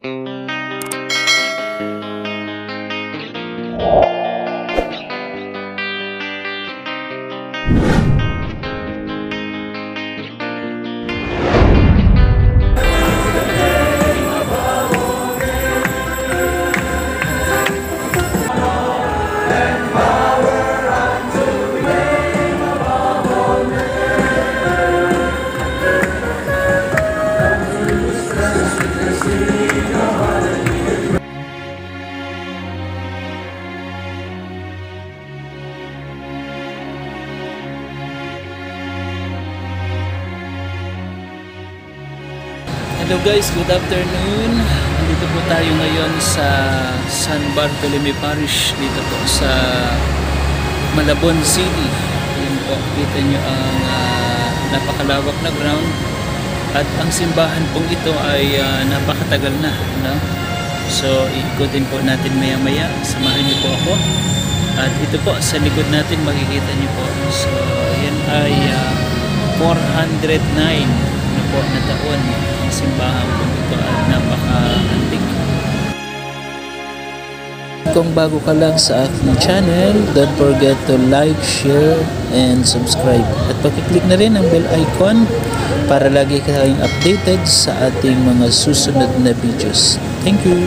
Hello guys, good afternoon. Dito po tayo ngayon sa San Bartolome Parish, dito po sa Malabon City. Ayan po, kita nyo ang napakalawak na ground. At ang simbahan pong ito ay napakatagal na, no? So iikutin po natin maya maya. Samahan nyo po ako. At ito po sa likod natin makikita nyo po. So yan ay 409 na po na taon ang simbahan po ito at napaka-antik. Kung bago ka lang sa aking channel, don't forget to like, share, and subscribe. At pakiclick na rin ang bell icon para lagi kayong updated sa ating mga susunod na videos. Thank you!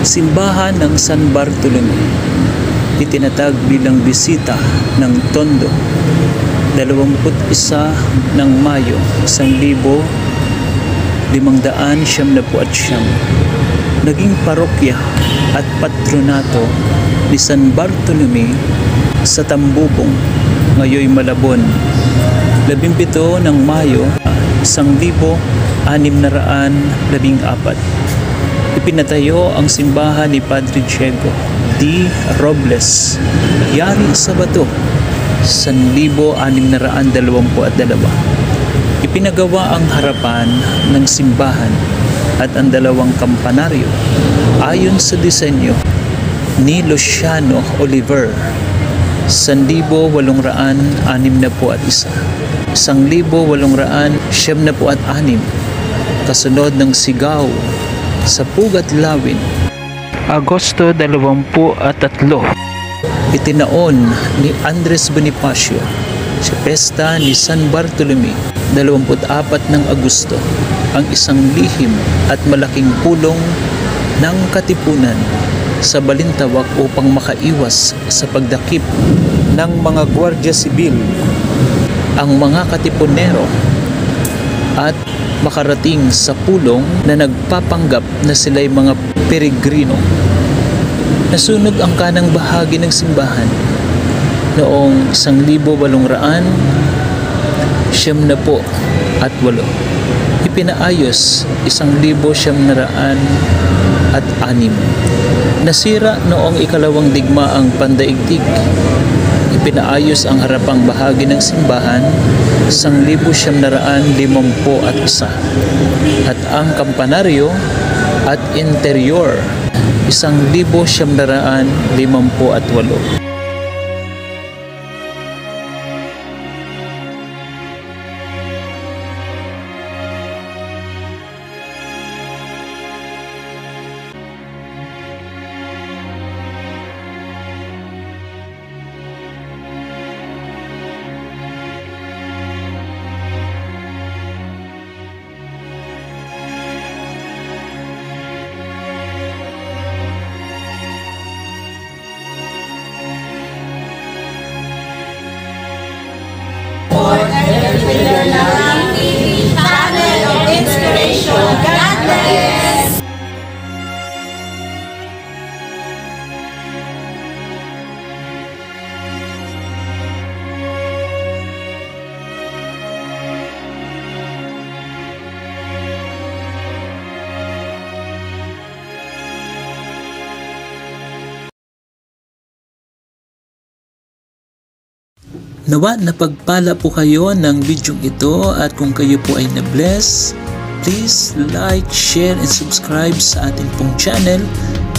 Simbahan ng San Bartolome, itinatag bilang bisita ng Tondo, 21 ng Mayo, 1599. Naging parokya at patronato ni San Bartolome sa Tambubong, ngayoy Malabon, 17 ng Mayo, 1614. Ipinatayo ang simbahan ni Padre Diego D. Robles, yari sa bato, 1622. Ipinagawa ang harapan ng simbahan at ang dalawang kampanaryo ayon sa disenyo ni Luciano Oliver, 1861, 1876, kasunod ng sigaw sa Pugat Lawin, Agosto 23. Itinaon ni Andres Bonifacio sa pesta ni San Bartolome, 24 ng Agosto, ang isang lihim at malaking pulong ng katipunan sa Balintawak upang makaiwas sa pagdakip ng mga Guardia Sibil, ang mga katipunero, at makarating sa pulong na nagpapanggap na sila'y mga peregrino. Nasunog ang kanang bahagi ng simbahan noong 1878. Ipinaayos 1906. Nasira noong ikalawang digmaang pandaigdig. Ipinaayos ang harapang bahagi ng simbahan 1951 at ang kampanaryo at interior 1958. Channel of Inspiration. God bless! Nawa napagpala po kayo ng bidyong ito at kung kayo po ay na-bless, please like, share, and subscribe sa ating pong channel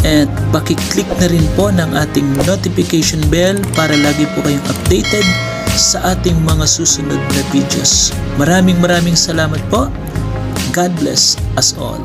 at pakiclick na rin po ng ating notification bell para lagi po kayong updated sa ating mga susunod na videos. Maraming salamat po. God bless us all.